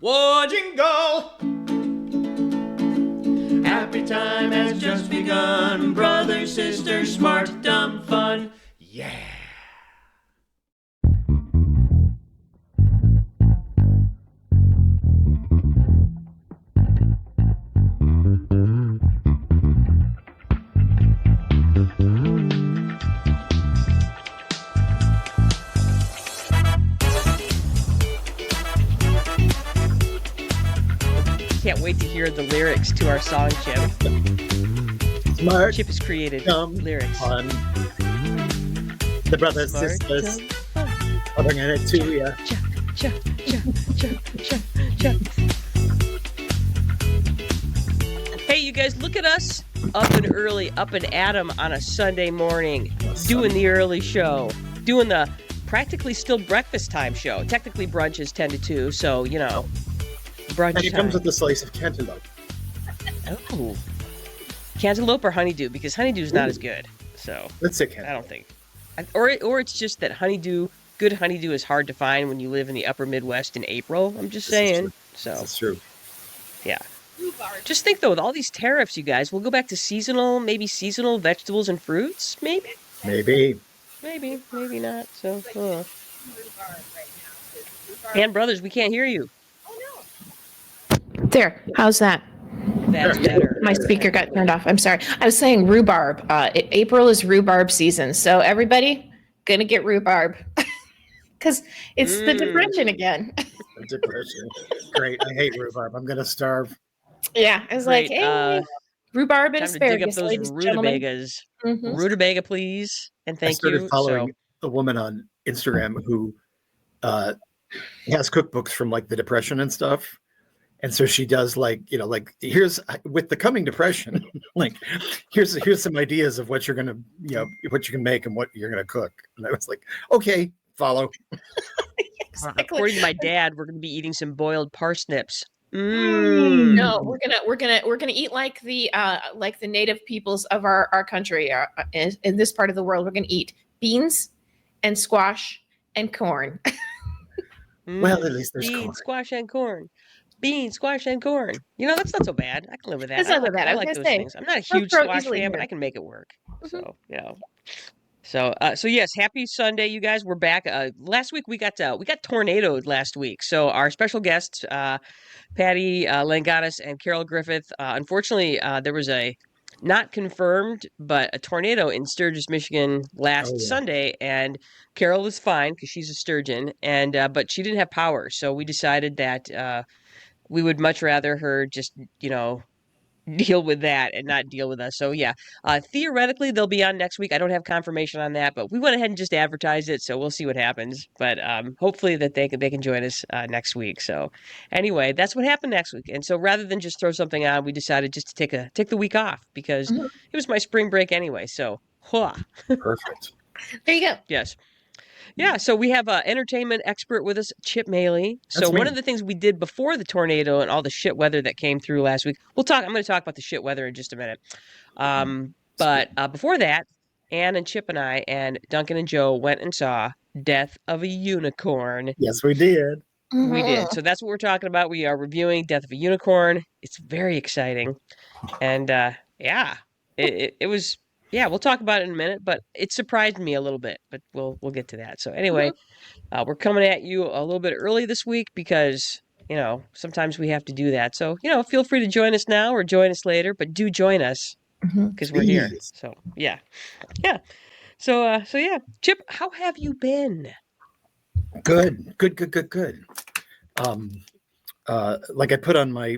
Whoa, jingle! Happy time has just begun. Brother, sister, smart, dumb, fun. Yeah! Can't wait to hear the lyrics to our song, Chip. Smart, Chip has created dumb, lyrics. fun. The brothers, Smart, sisters, dumb, fun. I'll bring it to you. Cha, cha, cha, cha, cha. Hey, you guys, look at us up and early, up and at 'em on a Sunday morning, doing the early show, doing the practically still breakfast time show. Technically, brunch is 10 to 2, so, you know, brunch And it time. comes with a slice of cantaloupe. Oh. Cantaloupe or honeydew? Because honeydew is not as good. So Let's say I cantaloupe. don't think. Or it's just that good honeydew is hard to find when you live in the upper Midwest in April. I'm just saying. So That's true. yeah. Just think though, with all these tariffs, you guys, we'll go back to seasonal vegetables and fruits, maybe. Maybe. Maybe not. So. And brothers, we can't hear you. There. How's that? That's better. My speaker got turned off. I'm sorry. I was saying rhubarb. April is rhubarb season. So everybody gonna get rhubarb because it's the depression again. Depression. Great. I hate rhubarb. I'm gonna starve. Yeah. I was Great, like, hey, rhubarb and Time to dig up asparagus, those ladies and gentlemen. rutabagas. Mhm. Rutabaga, please, and I thank started you. following a woman on Instagram who has cookbooks from like the Depression and stuff. And so she does like here's with the coming depression, like here's some ideas of what you're gonna what you can make and what you're gonna cook. And I was like, okay, follow. Exactly. According to my dad, we're going to be eating some boiled parsnips. No, we're gonna eat like the native peoples of our country in this part of the world. We're gonna eat beans and squash and corn. Well, at least there's beans, corn. squash, and corn. Beans, squash, and corn. You know, that's not so bad. I can live with that. That's not so bad. I I was like gonna those say, things. I'm not a they'll huge throw squash easily fan, but here. I can make it work. So, you know. So yes, happy Sunday, you guys. We're back. Last week we got tornadoed last week. So our special guests, Patty Langanis and Carol Griffith. Unfortunately, there was a not confirmed, but a tornado in Sturgis, Michigan last Sunday, and Carol was fine because she's a sturgeon, and but she didn't have power. So we decided that we would much rather her just deal with that and not deal with us. So yeah, theoretically they'll be on next week. I don't have confirmation on that, but we went ahead and just advertised it, so we'll see what happens. But hopefully that they can join us next week. So anyway, that's what happened next week. And so rather than just throw something on, we decided just to take the week off because it was my spring break anyway. So Perfect. There you go. Yes. Yeah, so we have an entertainment expert with us, Chip Moehle. So That's me. one of the things we did before the tornado and all the shit weather that came through last week, I'm going to talk about the shit weather in just a minute. But before that, Ann and Chip and I and Duncan and Joe went and saw Death of a Unicorn. Yes, we did. We did. So that's what we're talking about. We are reviewing Death of a Unicorn. It's very exciting. And it was. Yeah, we'll talk about it in a minute, but it surprised me a little bit, but we'll get to that. So anyway, we're coming at you a little bit early this week because, sometimes we have to do that. So, feel free to join us now or join us later, but do join us because we're here. Please. So, yeah. Yeah. So yeah. Chip, how have you been? Good. Like I put on my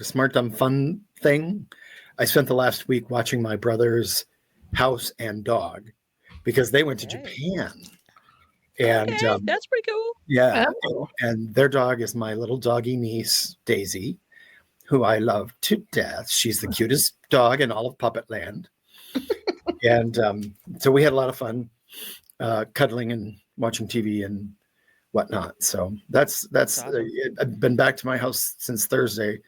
Smart Dumb Fun thing, I spent the last week watching my brother's house and dog because they went to Japan. And Okay, that's pretty cool. yeah, and their dog is my little doggy niece, Daisy, who I love to death. She's the cutest dog in all of Puppet Land. And so we had a lot of fun cuddling and watching TV and whatnot. So that's awesome. I've been back to my house since Thursday,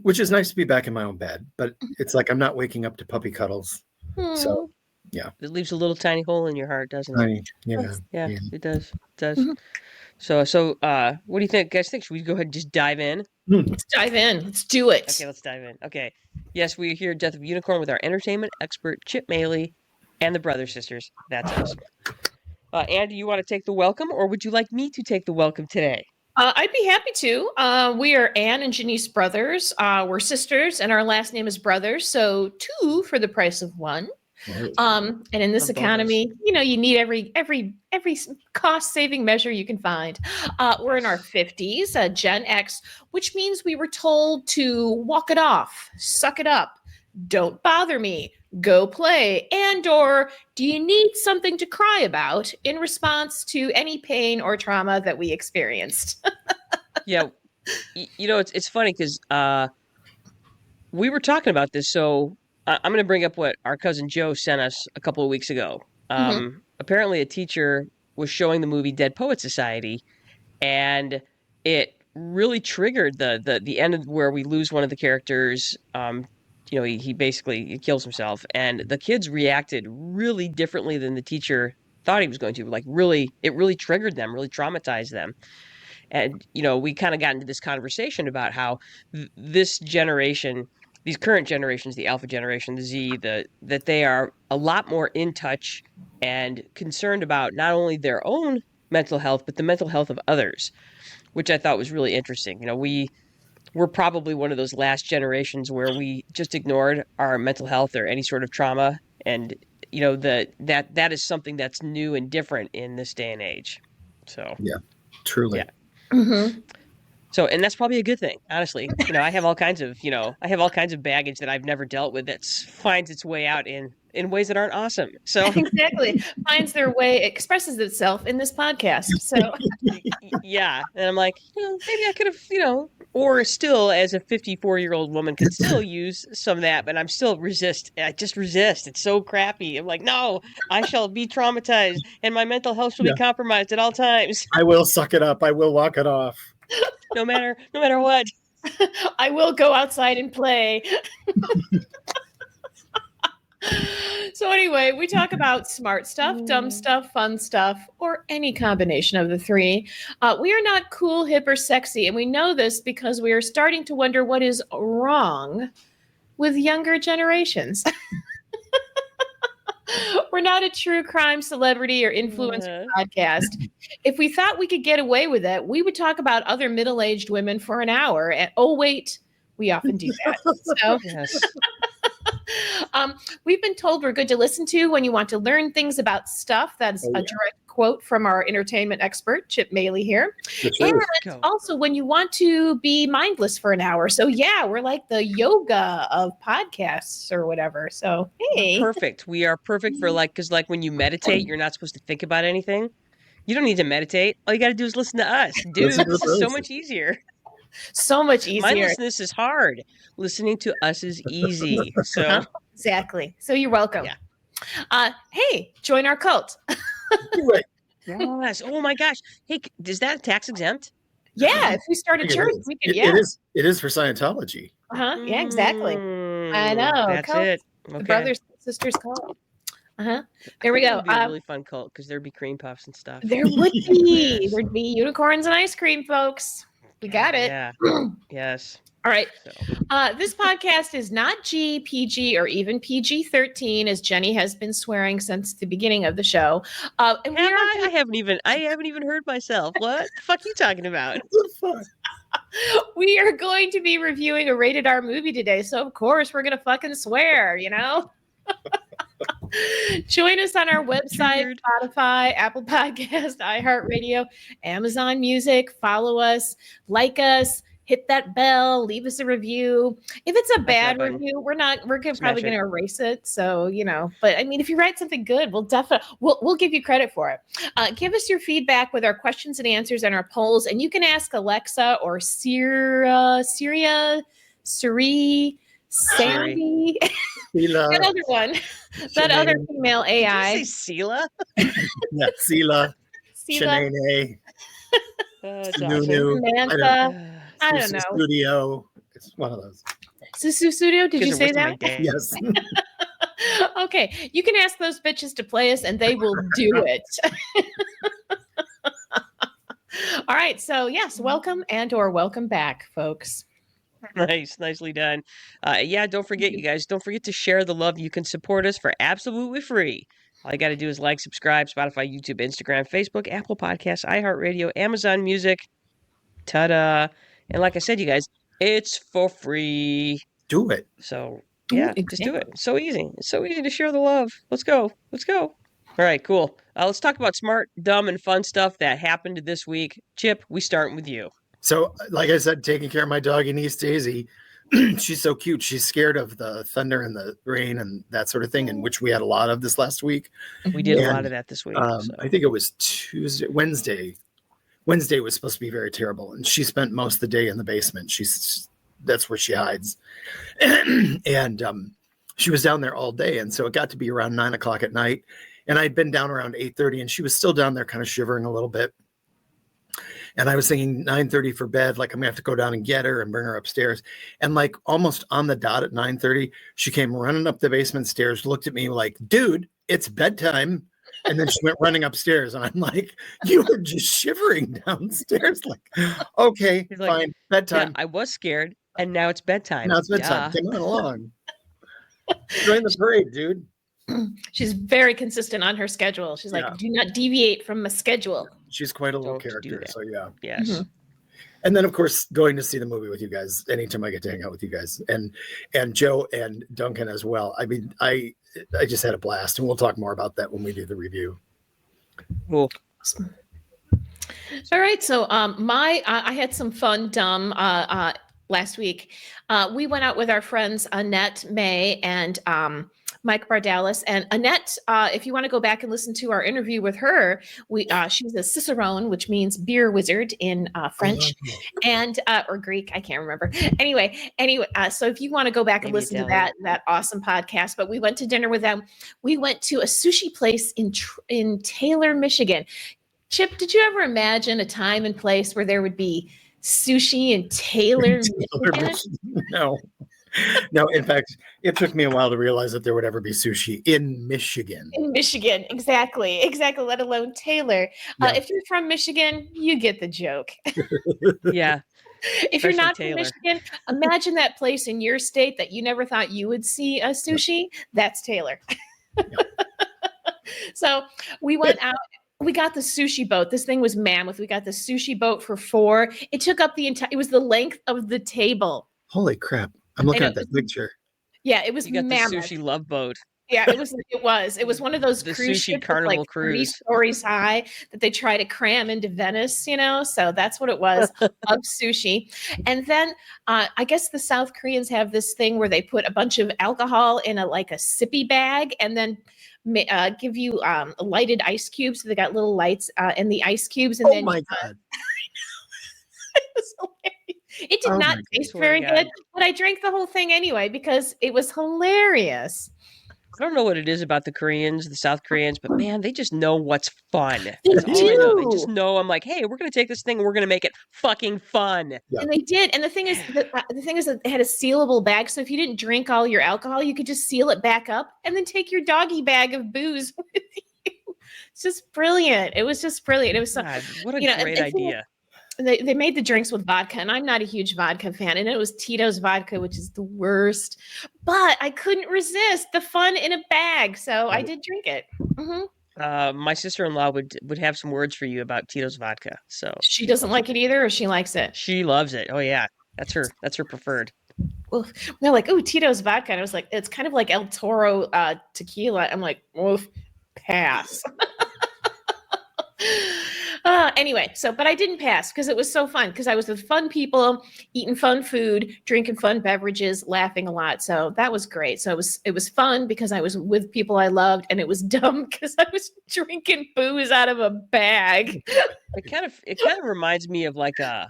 which is nice to be back in my own bed. But it's like I'm not waking up to puppy cuddles. So It leaves a little tiny hole in your heart, doesn't it? Right. Yeah. Yeah, Yeah. it does. It does. Mhm. So, what do you think, guys? Think should we go ahead and just dive in? Let's dive in. Let's do it. Okay, let's dive in. Okay. Yes, we're here at Death of a Unicorn with our entertainment expert, Chip Moehle, and the Brother Sisters. That's us. Andy, you want to take the welcome, or would you like me to take the welcome today? I'd be happy to. We are Anne and Janice Brothers. We're sisters, and our last name is Brothers, so 2 for the price of 1. And in this Love bonus. economy, you need every cost saving measure you can find. We're in our 50s, Gen X, which means we were told to walk it off, suck it up, don't bother me, go play, and or do you need something to cry about in response to any pain or trauma that we experienced? Yeah, it's funny because we were talking about this. So I'm going to bring up what our cousin Joe sent us a couple of weeks ago. Apparently, a teacher was showing the movie Dead Poets Society, and it really triggered the end of where we lose one of the characters. He basically kills himself, and the kids reacted really differently than the teacher thought he was going to. Like, it really triggered them, really traumatized them. And we kind of got into this conversation about how this generation, these current generations, the Alpha generation, the Z, that they are a lot more in touch and concerned about not only their own mental health but the mental health of others, which I thought was really interesting. We're probably one of those last generations where we just ignored our mental health or any sort of trauma, and that is something that's new and different in this day and age. So Yeah, truly. Yeah. Mm-hmm. So, and that's probably a good thing, honestly. I have all kinds of baggage that I've never dealt with that finds its way out in ways that aren't awesome. So Exactly. Finds their way, expresses itself in this podcast. So yeah, and I'm like, maybe I could have, or still, as a 54-year-old woman, could still use some of that, but I'm still I just resist. It's so crappy. I'm like, no, I shall be traumatized, and my mental health shall be compromised at all times. I will suck it up. I will walk it off. No matter what. I will go outside and play. So anyway, we talk about smart stuff, dumb stuff, fun stuff, or any combination of the 3. We are not cool, hip, or sexy, and we know this because we are starting to wonder what is wrong with younger generations. We're not a true crime celebrity or influencer podcast. If we thought we could get away with it, we would talk about other middle-aged women for an hour. And oh wait, we often do that. So Yes. We've been told we're good to listen to when you want to learn things about stuff. That's a direct quote from our entertainment expert, Chip Moehle here. And also when you want to be mindless for an hour. So yeah, we're like the yoga of podcasts or whatever. So hey. Perfect. We are perfect for because when you meditate, you're not supposed to think about anything. You don't need to meditate. All you got to do is listen to us. Dude, this is so much easier. So much easier. Mindlessness is hard. Listening to us is easy. So exactly. So you're welcome. Yeah. Hey, join our cult. Yes. Oh my gosh. Hey, is that tax exempt? Yeah. If we start a church, we could. It is for Scientology. Yeah. Exactly. I know. That's cult. it. The Okay. brothers and sisters cult. There we go. It would be a really fun cult because there'd be cream puffs and stuff. There would be. There'd be unicorns and ice cream, folks. We got it. Yeah. Yes. All right. So. This podcast is not G, PG, or even PG-13, as Jenny has been swearing since the beginning of the show. And I haven't even heard myself. What the fuck are you talking about? We are going to be reviewing a rated R movie today, so of course we're gonna fucking swear, Join us on our website, Spotify, Apple Podcast, iHeartRadio, Amazon Music. Follow us, like us, hit that bell, leave us a review. If it's a bad review, we're probably going to erase it. So, but I mean, if you write something good, we'll give you credit for it. Give us your feedback with our questions and answers and our polls. And you can ask Alexa or Siri, Sandy, that other one, that other female AI. Did you say Sela? Yeah, Sela. Shanae. Samantha. I don't know. Studio. It's one of those. Susu Studio, did you say that? Yes. Okay, you can ask those bitches to play us and they will do it. All right, so yes, welcome and or welcome back, folks. Nice, nicely done. Yeah, don't forget, you guys, don't forget to share the love. You can support us for absolutely free. All you got to do is like, subscribe, Spotify, YouTube, Instagram, Facebook, Apple Podcasts, iHeartRadio, Amazon Music. Ta-da. And like I said, you guys, it's for free. Do it. So yeah, Ooh, just do it. It's so easy. It's so easy to share the love. Let's go. Let's go. All right, cool. Let's talk about smart, dumb, and fun stuff that happened this week. Chip, we start with you. So, like I said, taking care of my doggy niece Daisy. She's so cute. She's scared of the thunder and the rain and that sort of thing, and which we had a lot of this last week. We did a lot And, of that this week. I think it was Wednesday. Wednesday was supposed to be very terrible, and she spent most of the day in the basement. That's where she hides, and she was down there all day, and so it got to be around 9:00 at night, and I'd been down around 8:30, and she was still down there, kind of shivering a little bit. And I was thinking 9:30 for bed, like I'm gonna have to go down and get her and bring her upstairs. And like almost on the dot at 9:30, she came running up the basement stairs, looked at me like, "Dude, it's bedtime." And then she went running upstairs, and I'm like, "You were just shivering downstairs." Like, okay, She's like, fine, Yeah, bedtime. I was scared, and now it's bedtime. Now it's bedtime. Yeah. Come on along. Join the parade, dude. She's very consistent on her schedule. She's like, Yeah. do not deviate from my schedule. She's quite a little Don't do character. that. So yeah. Yes. Mhm. And then of course going to see the movie with you guys anytime I get to hang out with you guys, and Joe and Duncan as well. I mean, I just had a blast, and we'll talk more about that when we do the review. Cool. All right, so I had some fun dumb last week. We went out with our friends Annette May and Mike Bardalis. And Annette, if you want to go back and listen to our interview with her, she's a cicerone, which means beer wizard in French and or Greek. I can't remember. Anyway, so if you want to go back and Maybe listen to Italian. that awesome podcast, but we went to dinner with them. We went to a sushi place in Taylor, Michigan. Chip, did you ever imagine a time and place where there would be sushi in Taylor, Michigan? No. In fact, it took me a while to realize that there would ever be sushi in Michigan. In Michigan, exactly. Let alone Taylor. Yeah. If you're from Michigan, you get the joke. Yeah. If you're Especially not Taylor. from Michigan, imagine that place in your state that you never thought you would see a sushi. That's Taylor. So we went out. We got the sushi boat. This thing was mammoth. We got the sushi boat for $4. It took up the entire. It was the length of the table. Holy crap! I'm looking know. at that picture. Yeah, it was You got mammoth. the sushi love boat. Yeah, it was one of those The cruise sushi ships with, carnival like 3 cruise. stories high that they try to cram into Venice, so that's what it was of sushi. And then I guess the South Koreans have this thing where they put a bunch of alcohol in a sippy bag and then give you lighted ice cubes. So they got little lights in the ice cubes, and Oh then my god! it was hilarious. It did Oh not my taste Swear to very God. good, but I drank the whole thing anyway because it was hilarious. I don't know what it is about the Koreans, the South Koreans, but man, they just know what's fun. They That's all I know. They do. just know. I'm like, hey, we're gonna take this thing and we're gonna make it fucking fun. Yeah. And they did. And the thing is that it had a sealable bag. So if you didn't drink all your alcohol, you could just seal it back up and then take your doggy bag of booze with you. It's just brilliant. It was just brilliant. It was so, God, what a and great the thing- idea. they made the drinks with vodka, and I'm not a huge vodka fan. And it was Tito's vodka, which is the worst. But I couldn't resist the fun in a bag, so I did drink it. Mhm. My sister-in-law would have some words for you about Tito's vodka. So She doesn't like it either, or she likes it. she loves it. Oh yeah, that's her preferred. Oof. They're like, "Oh, Tito's vodka," and I was like, "It's kind of like El Toro tequila." I'm like, "Oof, pass." Anyway, but I didn't pass because it was so fun because I was with fun people, eating fun food, drinking fun beverages, laughing a lot. So that was great. So it was fun because I was with people I loved, and it was dumb because I was drinking booze out of a bag. It kind of reminds me of like a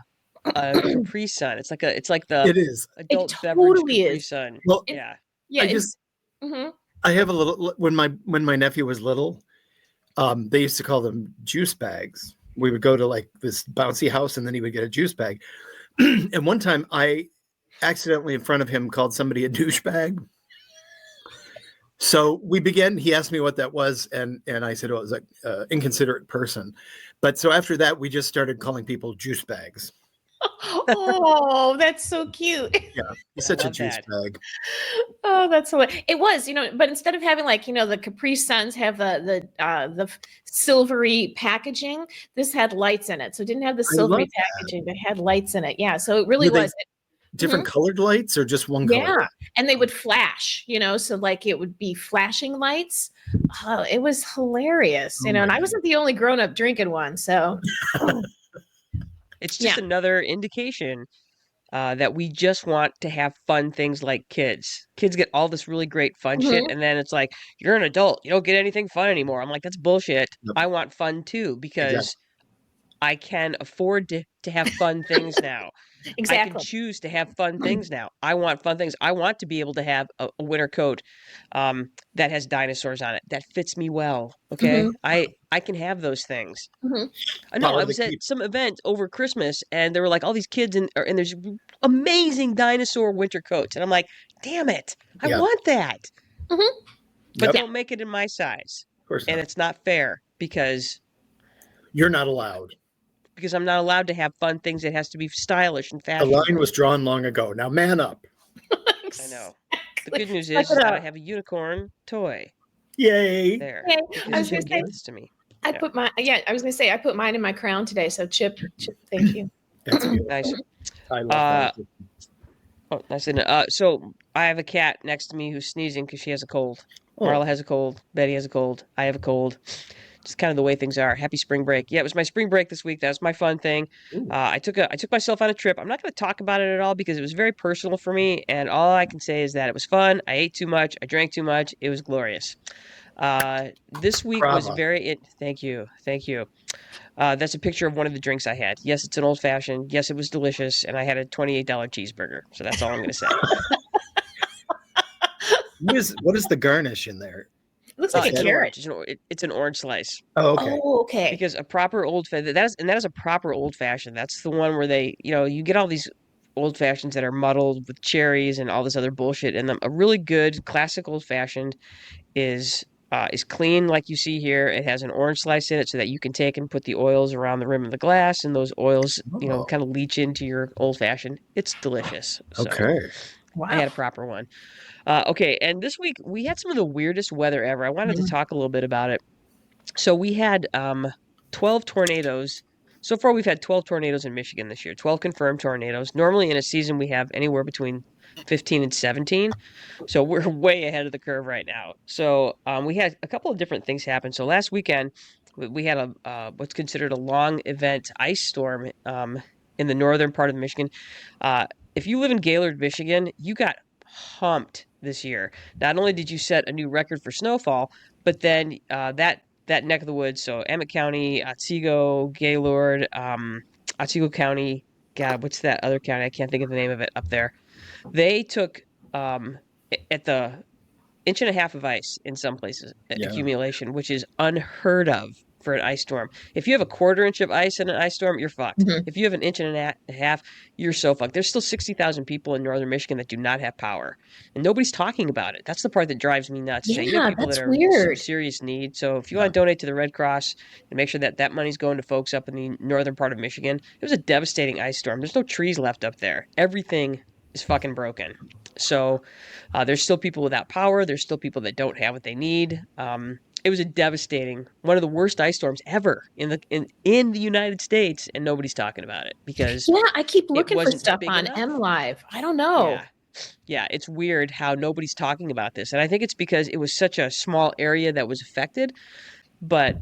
Capri Sun. It's like the It is. adult beverage totally Capri is. Sun. Well, Yeah. Yeah, I just mhm. I have a little when my nephew was little, they used to call them juice bags. We would go to like this bouncy house, and then he would get a juice bag. And one time I accidentally in front of him called somebody a douchebag. So we began. He asked me what that was, and I said, "Oh, it was like inconsiderate person." But so after that, we just started calling people juice bags. Oh, that's so cute. Yeah, he's such a love juice that. bag. Oh, that's so. It was, but instead of having like, the Capri Suns have the silvery packaging, this had lights in it. So it didn't have the I love silvery that. packaging, but it had lights in it. Yeah. So it really Were they was. different colored lights or just one color? Yeah. And they would flash, so like it would be flashing lights. Oh, it was hilarious, Oh and my I wasn't the only grown up drinking one. So It's just another indication that we just want to have fun things like kids. Kids get all this really great fun shit, Mhm. and then it's like, you're an adult. You don't get anything fun anymore. I'm like, that's bullshit. Yep. I want fun too because Exactly. I can afford to have fun things now. I can Exactly. choose to have fun things now. I want fun things. I want to be able to have a winter coat that has dinosaurs on it that fits me well. Okay, Mhm. I can have those things. Mhm. No, Power I of the was at keep. some event over Christmas, and there were like all these kids, and there's amazing dinosaur winter coats, and I'm like, damn it, I Yeah. want that, Mhm. but Yep. they don't make it in my size, Of course and not. it's not fair because You're not allowed. I'm not allowed to have fun things. It has to be stylish and The fashionable. line was drawn long ago. Now man up. I know. The good news Suck is it that I up. have a unicorn toy Yay. there Okay. because I was you gonna say gave this to me. I Yeah. put I was gonna say I put mine in my crown today. So Chip, thank you. That's beautiful. Nice. I love that. Oh, nice. And, so I have a cat next to me who's sneezing because she has a cold. Oh. Marla has a cold. Betty has a cold. I have a cold. Just kind of the way things are. Happy spring break. Yeah, it was my spring break this week. That was my fun thing. Ooh. I took myself on a trip. I'm not going to talk about it at all because it was very personal for me, and all I can say is that it was fun. I ate too much. I drank too much. It was glorious. This week was Brava. thank you. Thank you. That's a picture of one of the drinks I had. Yes, it's an old fashioned. Yes, it was delicious, and I had a $28 cheeseburger. So that's all I'm going to say. What is the garnish in there? It looks like It's a an carrot. orange. It's an orange slice. Oh, okay. Oh, okay. Because a proper old fashioned that is a proper old fashioned. That's the one where they you get all these old fashions that are muddled with cherries and all this other bullshit in them. A really good classic old fashioned is clean like you see here. It has an orange slice in it so that you can take and put the oils around the rim of the glass, and those oils Oh. kind of leach into your old fashioned. It's delicious. So Okay. Wow. I had a proper one. Okay, and this week we had some of the weirdest weather ever. I wanted to talk a little bit about it. So we had 12 tornadoes. So far, we've had 12 tornadoes in Michigan this year, 12 confirmed tornadoes. Normally, in a season, we have anywhere between 15 and 17. So we're way ahead of the curve right now. So we had a couple of different things happen. So last weekend, we had what's considered a long event ice storm in the northern part of Michigan. If you live in Gaylord, Michigan, you got humped this year. Not only did you set a new record for snowfall, but then that neck of the woods, so Emmett County, Otsego, Gaylord, Otsego County, God, what's that other county? I can't think of the name of it up there. They took at the inch and a half of ice in some places Yeah. accumulation, which is unheard of for an ice storm. If you have a quarter inch of ice in an ice storm, you're fucked. Mhm. If you have an inch and a half, you're so fucked. There's still 60,000 people in northern Michigan that do not have power, and nobody's talking about it. That's the part that drives me nuts. You Yeah, have people that's that are in some weird. serious need. So if you Yeah. want to donate to the Red Cross and make sure that that money's going to folks up in the northern part of Michigan, it was a devastating ice storm. There's no trees left up there. Everything is fucking broken. So there's still people without power. There's still people that don't have what they need. It was a devastating, one of the worst ice storms ever in the United States, and nobody's talking about it because Yeah, I keep looking for wasn't stuff big on enough. MLive. I don't know. Yeah, it's weird how nobody's talking about this, and I think it's because it was such a small area that was affected. But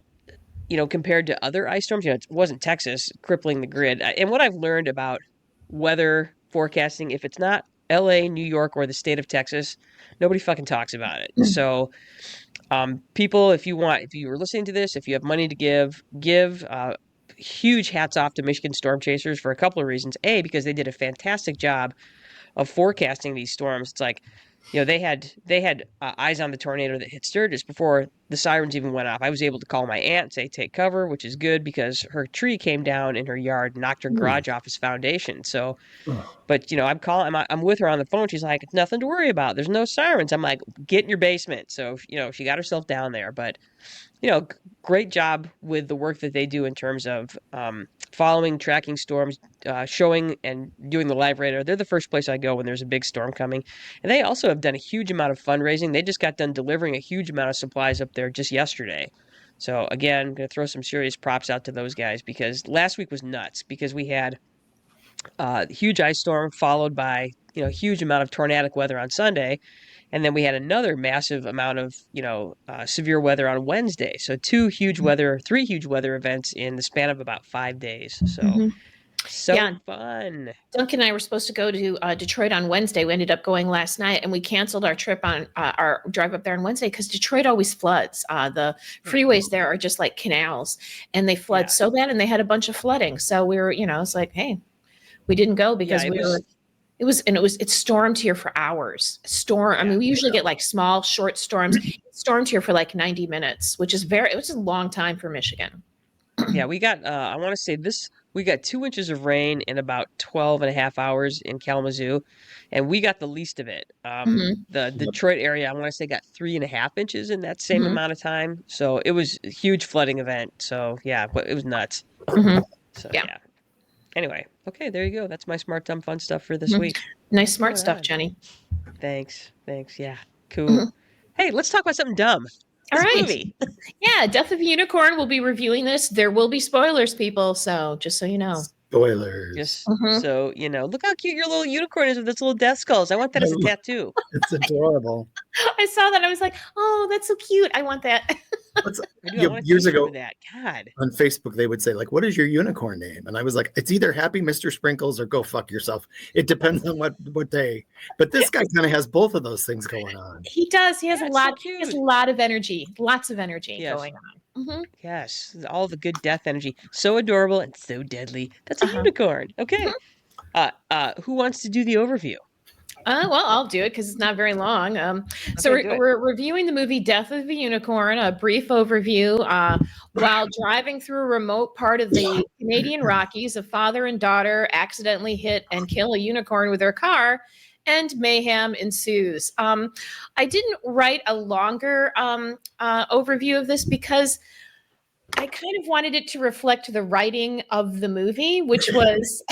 compared to other ice storms, it wasn't Texas crippling the grid. And what I've learned about weather forecasting, if it's not LA, New York, or the state of Texas, nobody fucking talks about it. So, people, if you were listening to this, if you have money to give. Huge hats off to Michigan storm chasers for a couple of reasons. A, because they did a fantastic job of forecasting these storms. It's like they had eyes on the tornado that hit Sturgis before the sirens even went off. I was able to call my aunt and say, take cover, which is good because her tree came down in her yard, knocked her garage off its foundation. So, but I'm with her on the phone. She's like, it's nothing to worry about. There's no sirens. I'm like, get in your basement. So, she got herself down there, but great job with the work that they do in terms of following, tracking storms, showing and doing the live radar. They're the first place I go when there's a big storm coming. And they also have done a huge amount of fundraising. They just got done delivering a huge amount of supplies up there just yesterday. So again, I'm going to throw some serious props out to those guys because last week was nuts because we had a huge ice storm followed by, a huge amount of tornadic weather on Sunday. And then we had another massive amount of, severe weather on Wednesday. So three huge weather events in the span of about 5 days. So, Yeah. fun. Duncan and I were supposed to go to Detroit on Wednesday. We ended up going last night, and we canceled our trip on our drive up there on Wednesday because Detroit always floods. The freeways there are just like canals, and they flood so bad, and they had a bunch of flooding. So we were, it's like, hey, we didn't go because it stormed here for hours. I mean, we usually get like small, short storms. It stormed here for like 90 minutes, which is it was a long time for Michigan. Yeah, we got, I want to say we got 2 inches of rain in about 12 and a half hours in Kalamazoo, and we got the least of it. The Detroit area, I want to say, got 3.5 inches in that same amount of time. So it was a huge flooding event. So yeah, but it was nuts. So yeah. Anyway, okay, there you go. That's my smart, dumb, fun stuff for this week. Nice, smart stuff, Jenny. Thanks. Yeah, cool. Hey, let's talk about something dumb. All right. Movie. Yeah, Death of a Unicorn. We'll be reviewing this. There will be spoilers, people. So just so you know. Spoilers. Just so you know. Look how cute your little unicorn is with its little death skulls. I want that as a tattoo. It's adorable. I saw that. I was like, oh, that's so cute. I want that. Years ago, that. God. on Facebook, they would say, like, what is your unicorn name? And I was like, it's either Happy Mr. Sprinkles or Go Fuck Yourself. It depends on what day. But this guy kind of has both of those things going on. He does. He has a lot. So he has a lot of energy. Lots of energy going on. Yes, all the good death energy. So adorable and so deadly. That's a unicorn. Okay. Who wants to do the overview? Well, I'll do it because it's not very long. So we're reviewing the movie Death of the Unicorn, a brief overview. While driving through a remote part of the Canadian Rockies, a father and daughter accidentally hit and kill a unicorn with their car, and mayhem ensues. I didn't write a longer overview of this because I kind of wanted it to reflect the writing of the movie, which was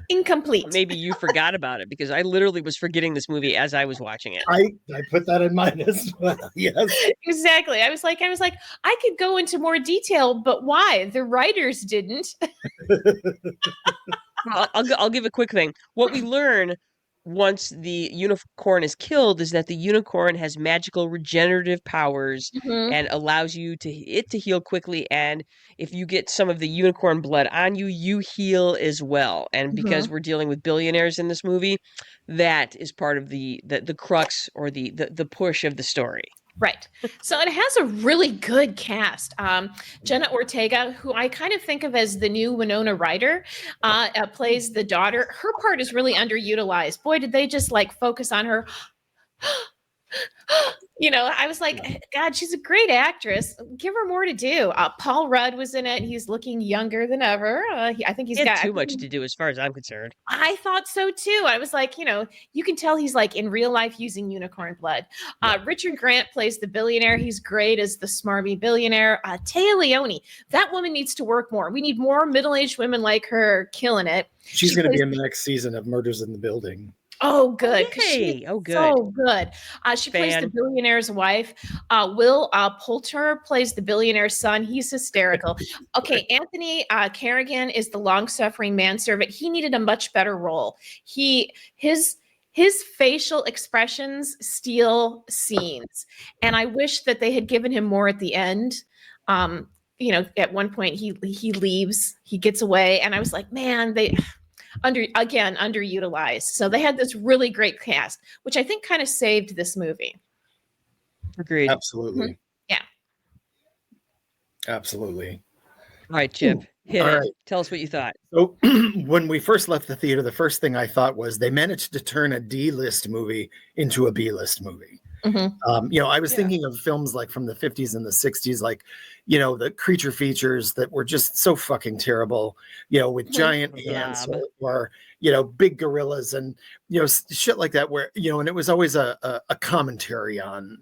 incomplete. Maybe you forgot about it because I literally was forgetting this movie as I was watching it. I put that in mine as well. Yes. Exactly. I was like, I could go into more detail, but why? The writers didn't. I'll give a quick thing. What we learn once the unicorn is killed is that the unicorn has magical regenerative powers and allows it to heal quickly. And if you get some of the unicorn blood on you, you heal as well. And because we're dealing with billionaires in this movie, that is part of the crux or the push of the story. Right. So it has a really good cast. Jenna Ortega, who I kind of think of as the new Winona Ryder, plays the daughter. Her part is really underutilized. Boy, did they just like focus on her. I was like, God, she's a great actress. Give her more to do. Paul Rudd was in it. He's looking younger than ever. I think he's got too much to do as far as I'm concerned. I thought so too. I was like, you can tell he's like in real life using unicorn blood. Richard Grant plays the billionaire. He's great as the smarmy billionaire. Taya Leone, that woman needs to work more. We need more middle-aged women like her killing it. She's going to be in the next season of Murders in the Building. Oh, good. Good. So good. She plays the billionaire's wife. Will Poulter plays the billionaire's son. He's hysterical. Okay, Anthony Carrigan is the long-suffering manservant. He needed a much better role. His facial expressions steal scenes, and I wish that they had given him more at the end. At one point he leaves, he gets away, and I was like, man, they. Underutilized. So they had this really great cast, which I think kind of saved this movie. Agreed. Absolutely. Yeah. Absolutely. All right, Chip. Hit All it. right. Tell us what you thought. So when we first left the theater, the first thing I thought was they managed to turn a D-list movie into a B-list movie. I was thinking of films like from the 50s and the 60s, like, the creature features that were just so fucking terrible, with giant ants or big gorillas and, shit like that where, and it was always a commentary on,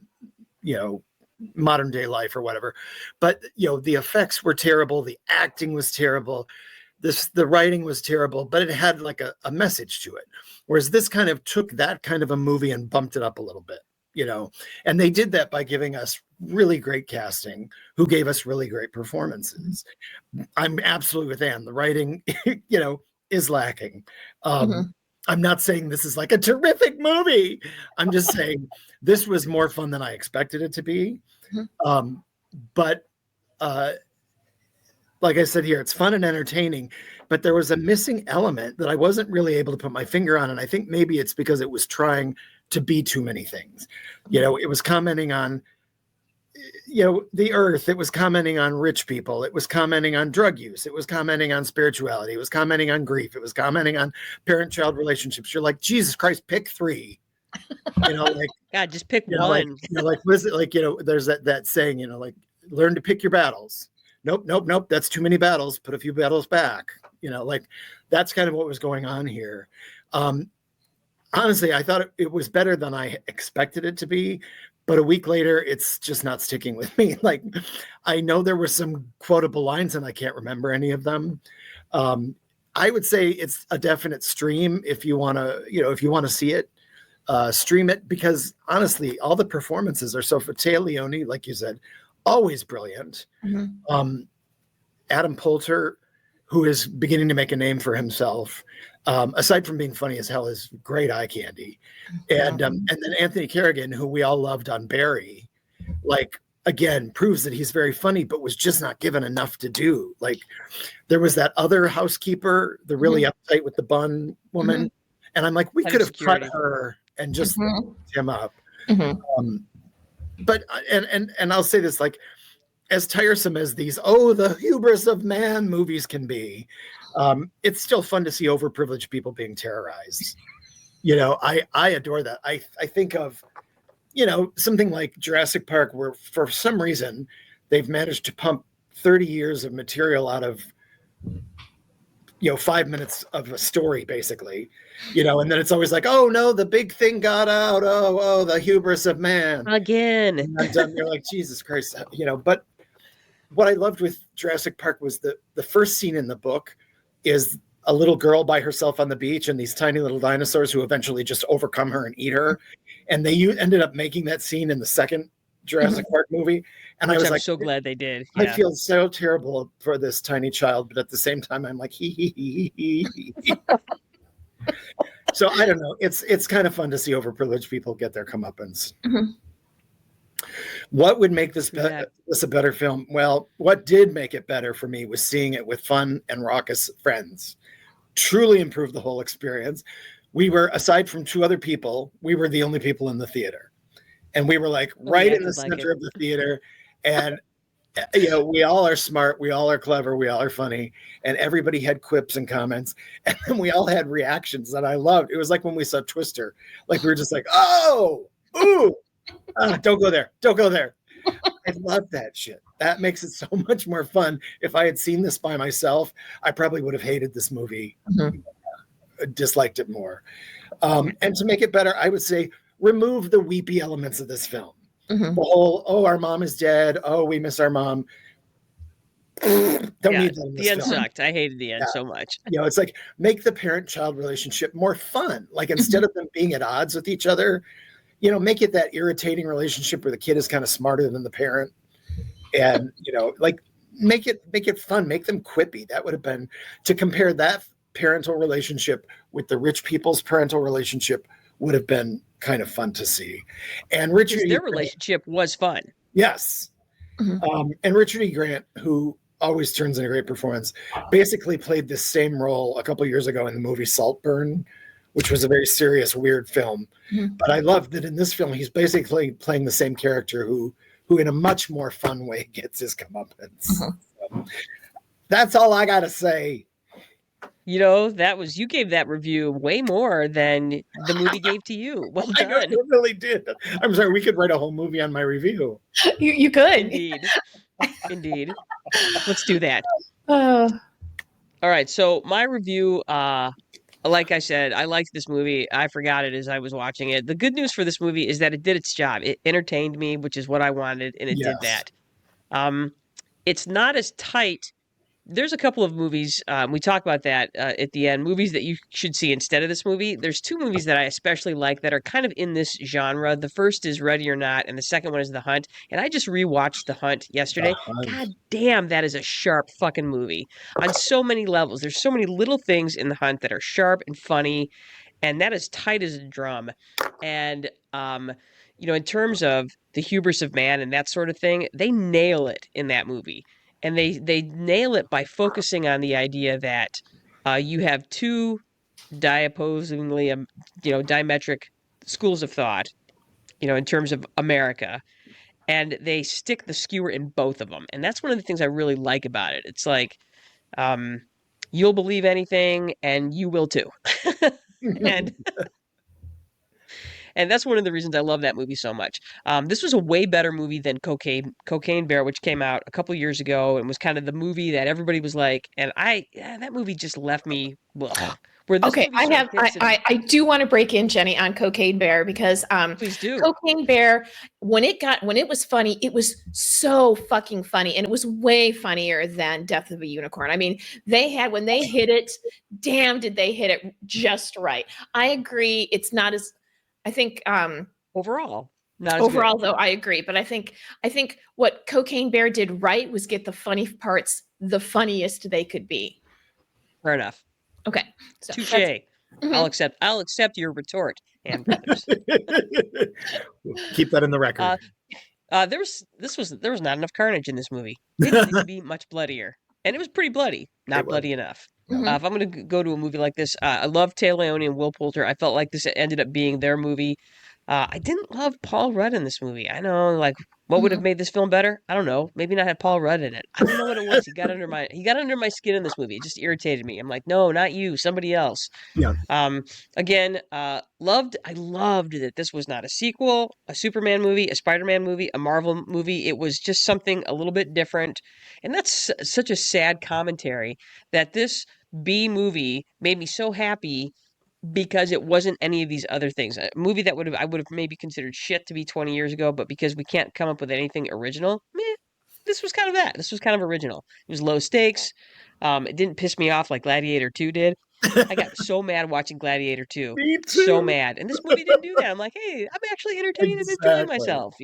modern day life or whatever. But, the effects were terrible. The acting was terrible. The writing was terrible, but it had like a message to it. Whereas this kind of took that kind of a movie and bumped it up a little bit. And they did that by giving us really great casting who gave us really great performances. I'm absolutely with Anne. The writing, is lacking. I'm not saying this is like a terrific movie. I'm just saying this was more fun than I expected it to be. But like I said here, it's fun and entertaining, but there was a missing element that I wasn't really able to put my finger on. And I think maybe it's because it was trying to be too many things. It was commenting on, the earth. It was commenting on rich people. It was commenting on drug use. It was commenting on spirituality. It was commenting on grief. It was commenting on parent-child relationships. You're like, Jesus Christ, pick three. Like God, just pick one. Like what is it? Like, there's that saying, like, learn to pick your battles. Nope. That's too many battles. Put a few battles back. Like that's kind of what was going on here. Honestly, I thought it was better than I expected it to be, but a week later, it's just not sticking with me. Like, I know there were some quotable lines and I can't remember any of them. I would say it's a definite stream if you want to see it, stream it, because honestly, all the performances are so. Taya Leone, like you said, always brilliant. Adam Poulter, who is beginning to make a name for himself, aside from being funny as hell, is great eye candy. And then Anthony Carrigan, who we all loved on Barry, like, again, proves that he's very funny, but was just not given enough to do. Like, there was that other housekeeper, the really uptight with the bun woman. And I'm like, we could have cut her and just him up. But and I'll say this, like, as tiresome as these the hubris of man movies can be, it's still fun to see overprivileged people being terrorized. I adore that. I think of something like Jurassic Park, where for some reason they've managed to pump 30 years of material out of 5 minutes of a story, basically, and then it's always like, oh no, the big thing got out. Oh, the hubris of man again. And you're like, Jesus Christ, But what I loved with Jurassic Park was the first scene in the book is a little girl by herself on the beach and these tiny little dinosaurs who eventually just overcome her and eat her. And they ended up making that scene in the second Jurassic Park movie. And Which I was I'm so glad they did. I feel so terrible for this tiny child, but at the same time, I'm like, he. So I don't know. It's kind of fun to see overprivileged people get their comeuppance. What would make this a better film? Well, what did make it better for me was seeing it with fun and raucous friends. Truly improved the whole experience. We were, aside from two other people, we were the only people in the theater. And we were like right in the center of the theater. And, we all are smart. We all are clever. We all are funny. And everybody had quips and comments. And then we all had reactions that I loved. It was like when we saw Twister. Like, we were just like, oh, ooh. Don't go there. Don't go there. I love that shit. That makes it so much more fun. If I had seen this by myself, I probably would have hated this movie, disliked it more. And to make it better, I would say remove the weepy elements of this film. The whole, our mom is dead. Oh, we miss our mom. Don't need that in this the end film. sucked. I hated the end so much. It's like, make the parent-child relationship more fun. Like, instead of them being at odds with each other, make it that irritating relationship where the kid is kind of smarter than the parent, and like make it fun, make them quippy. That would have been, to compare that parental relationship with the rich people's parental relationship would have been kind of fun to see. And their relationship was fun. Yes. And Richard E. Grant, who always turns in a great performance, basically played this same role a couple years ago in the movie Saltburn, which was a very serious, weird film. But I love that in this film, he's basically playing the same character who in a much more fun way gets his comeuppance. So, That's all I gotta say. You know, you gave that review way more than the movie gave to you. Well I know done. you really did. I'm sorry, we could write a whole movie on my review. You could. Indeed. Indeed. Let's do that. Uh, All right. So my review, like I said, I liked this movie. I forgot it as I was watching it. The good news for this movie is that it did its job. It entertained me, which is what I wanted, and it did Yes. that. It's not as tight. There's a couple of movies, we talk about that at the end, movies that you should see instead of this movie. There's two movies that I especially like that are kind of in this genre. The first is Ready or Not, and the second one is The Hunt. And I just rewatched The Hunt yesterday. God damn, that is a sharp fucking movie on so many levels. There's so many little things in The Hunt that are sharp and funny, and that is tight as a drum. And in terms of the hubris of man and that sort of thing, they nail it in that movie. And they nail it by focusing on the idea that you have two diametrically, diametric schools of thought, in terms of America, and they stick the skewer in both of them. And that's one of the things I really like about it. It's like, um, you'll believe anything, and you will too. and And that's one of the reasons I love that movie so much. This was a way better movie than Cocaine Bear, which came out a couple years ago and was kind of the movie that everybody was like. And that movie just left me. Ugh. Where this okay, movie sort of hits I do want to break in, Jenny, on Cocaine Bear because please do. Cocaine Bear, when it was funny, it was so fucking funny, and it was way funnier than Death of a Unicorn. I mean, when they hit it, damn, did they hit it just right. I agree. It's not as, I think, overall. Not as overall good. though, I agree. But I think what Cocaine Bear did right was get the funny parts the funniest they could be. Fair enough. Okay. So touche. Mm-hmm. I'll accept your retort, and brothers. Keep that in the record. There was not enough carnage in this movie. It needed to be much bloodier, and it was pretty bloody. Not bloody enough. Mhm. If I'm going to go to a movie like this, I love Tay Leone and Will Poulter. I felt like this ended up being their movie. I didn't love Paul Rudd in this movie. I know, like, what would have made this film better? I don't know. Maybe not have Paul Rudd in it. I don't know what it was. He got under my skin in this movie. It just irritated me. I'm like, no, not you, somebody else. Yeah. Again, I loved that this was not a sequel, a Superman movie, a Spider-Man movie, a Marvel movie. It was just something a little bit different. And that's such a sad commentary that this B movie made me so happy because it wasn't any of these other things. A movie that I would have maybe considered shit to be 20 years ago, but because we can't come up with anything original, this was kind of that. This was kind of original. It was low stakes. It didn't piss me off like Gladiator 2 did. I got so mad watching Gladiator 2. Me too. So mad. And this movie didn't do that. I'm like, hey, I'm actually entertained and enjoying myself,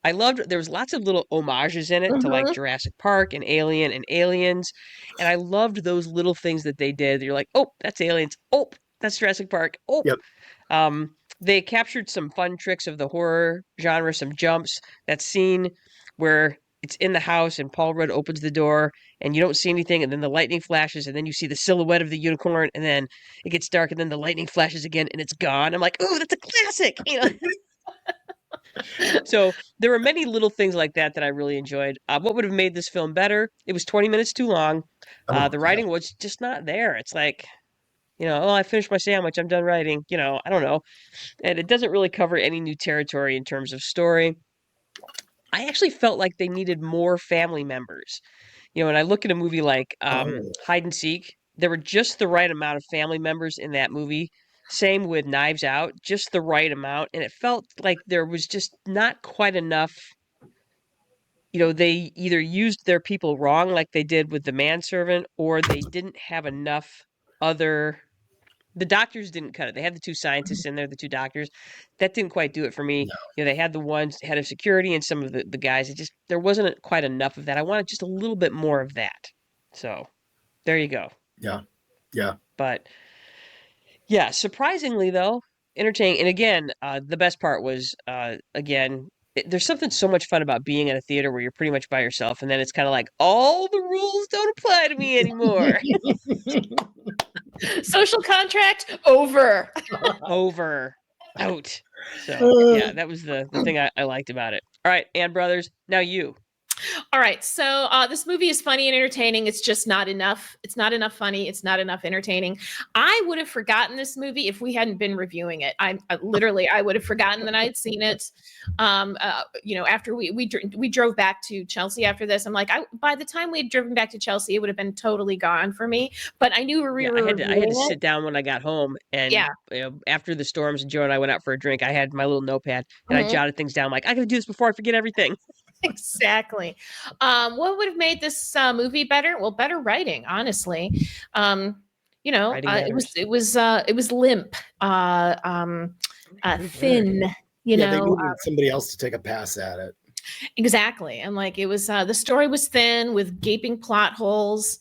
I loved there was lots of little homages in it to like Jurassic Park and Alien and Aliens. And I loved those little things that they did. You're like, oh, that's Aliens. Oh, that's Jurassic Park. Oh. Yep. They captured some fun tricks of the horror genre, some jumps. That scene where it's in the house and Paul Rudd opens the door and you don't see anything, and then the lightning flashes, and then you see the silhouette of the unicorn, and then it gets dark, and then the lightning flashes again, and it's gone. I'm like, oh, that's a classic, So there were many little things like that I really enjoyed. What would have made this film better? It was 20 minutes too long. The writing was just not there. It's like, I finished my sandwich, I'm done writing. I don't know. And it doesn't really cover any new territory in terms of story. I actually felt like they needed more family members. When I look at a movie like Hide and Seek, there were just the right amount of family members in that movie. Same with Knives Out, just the right amount. And it felt like there was just not quite enough. They either used their people wrong, like they did with the manservant, or they didn't have enough other. The doctors didn't cut it. They had the two scientists in there, the two doctors. That didn't quite do it for me. No. They had the ones head of security and some of the guys. There wasn't quite enough of that. I wanted just a little bit more of that. So there you go. Yeah. Yeah. But yeah, surprisingly though, entertaining. And again, the best part was, there's something so much fun about being in a theater where you're pretty much by yourself. And then it's kind of like, all the rules don't apply to me anymore. Social contract over. Out. So yeah, that was the thing I liked about it. All right, and brothers, now you. All right. So this movie is funny and entertaining. It's just not enough. It's not enough funny. It's not enough entertaining. I would have forgotten this movie if we hadn't been reviewing it. I would have forgotten that I had seen it. After we drove back to Chelsea after this, I'm like, by the time we had driven back to Chelsea, it would have been totally gone for me. But I knew we were I had to reviewing sit it. down when I got home, and after the storms, and Joe and I went out for a drink. I had my little notepad, and I Mhm. jotted things down. I'm like, I gotta do this before I forget everything. Exactly. What would have made this movie better? Well, better writing, honestly. Writing matters. It was limp, thin. They needed somebody else to take a pass at it. Exactly. And like it was, the story was thin with gaping plot holes.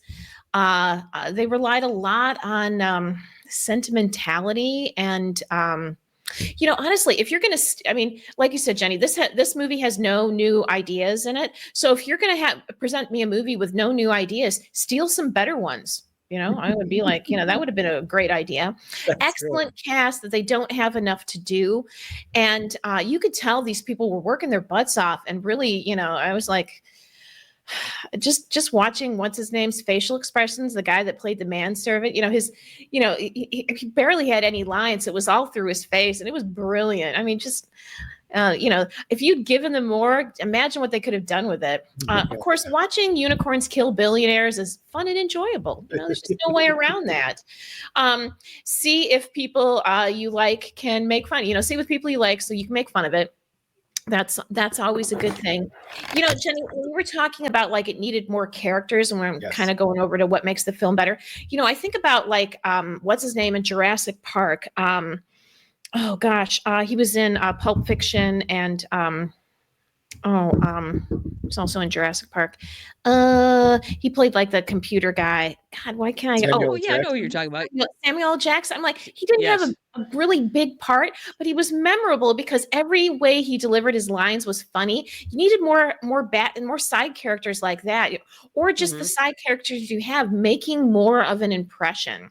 They relied a lot on sentimentality and. Honestly, if you're going to, like you said, Jenny, this movie has no new ideas in it. So if you're going to present me a movie with no new ideas, steal some better ones. I would be like, that would have been a great idea. That's Excellent cast that they don't have enough to do. And you could tell these people were working their butts off. And really, I was like, just watching what's his name's facial expressions, the guy that played the manservant, he barely had any lines. It was all through his face, and it was brilliant. If you'd given them more, imagine what they could have done with it. Of course, watching unicorns kill billionaires is fun and enjoyable. There's just no way around that. See if people you like can make fun. See what people you like so you can make fun of it. That's always a good thing. Jenny, when we were talking about like it needed more characters, and we're kind of going over to what makes the film better. I think about like what's his name in Jurassic Park. Oh gosh, he was in Pulp Fiction and he's also in Jurassic Park. He played like the computer guy. God, why can't I? I know who you're talking about. Samuel Jackson. I'm like, he didn't have a really big part, but he was memorable because every way he delivered his lines was funny. You needed more side characters like that, or just the side characters you have making more of an impression.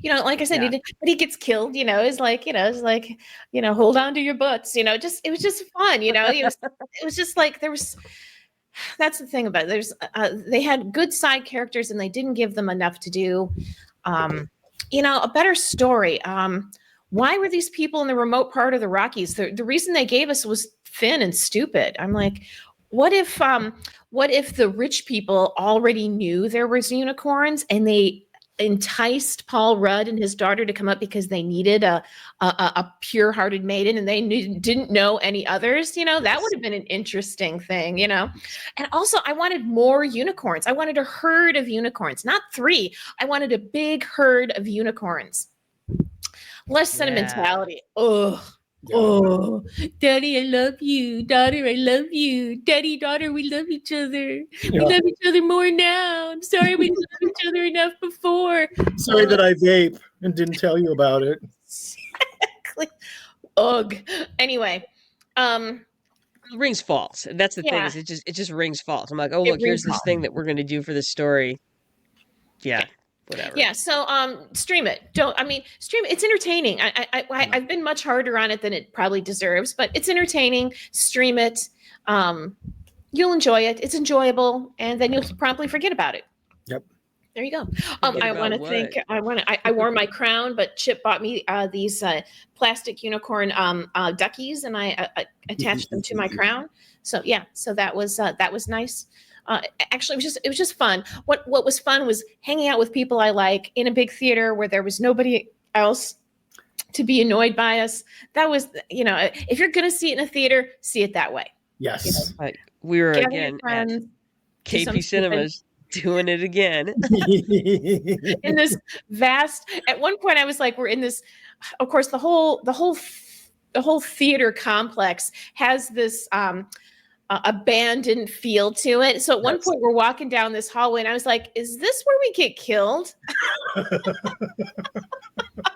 Like I said, but he gets killed. It's like, hold on to your butts. It was just fun. It was just like that's the thing about it. They had good side characters and they didn't give them enough to do. A better story. Why were these people in the remote part of the Rockies? The reason they gave us was thin and stupid. I'm like, what if the rich people already knew there was unicorns and they enticed Paul Rudd and his daughter to come up because they needed a pure-hearted maiden and they didn't know any others? That would have been an interesting thing. And also I wanted more unicorns. I wanted a herd of unicorns, not 3. I wanted a big herd of unicorns. Less sentimentality. Oh, Daddy, I love you. Daughter, I love you. Daddy, daughter, we love each other. We love each other more now. I'm sorry we didn't love each other enough before. Sorry that I vape and didn't tell you about it. Exactly. Ugh. Anyway, it rings false. That's the thing. Is it just rings false. I'm like, oh look, here's this thing that we're going to do for this story. Yeah. Whatever. Yeah. So, stream it. Stream it. It's entertaining. I've been much harder on it than it probably deserves, but it's entertaining. Stream it. You'll enjoy it. It's enjoyable, and then you'll promptly forget about it. Yep. There you go. I want to thank. I wore my crown, but Chip bought me these plastic unicorn duckies, and I attached them to my crown. So yeah. So that was nice. Actually, it was just fun. What was fun was hanging out with people I like in a big theater where there was nobody else to be annoyed by us. That was, if you're going to see it in a theater, see it that way. Yes. We were again at KP Cinemas doing it again. In this vast, at one point I was like, we're in this, of course, the whole theater complex has this, abandoned feel to it. So at one point we're walking down this hallway and I was like, is this where we get killed?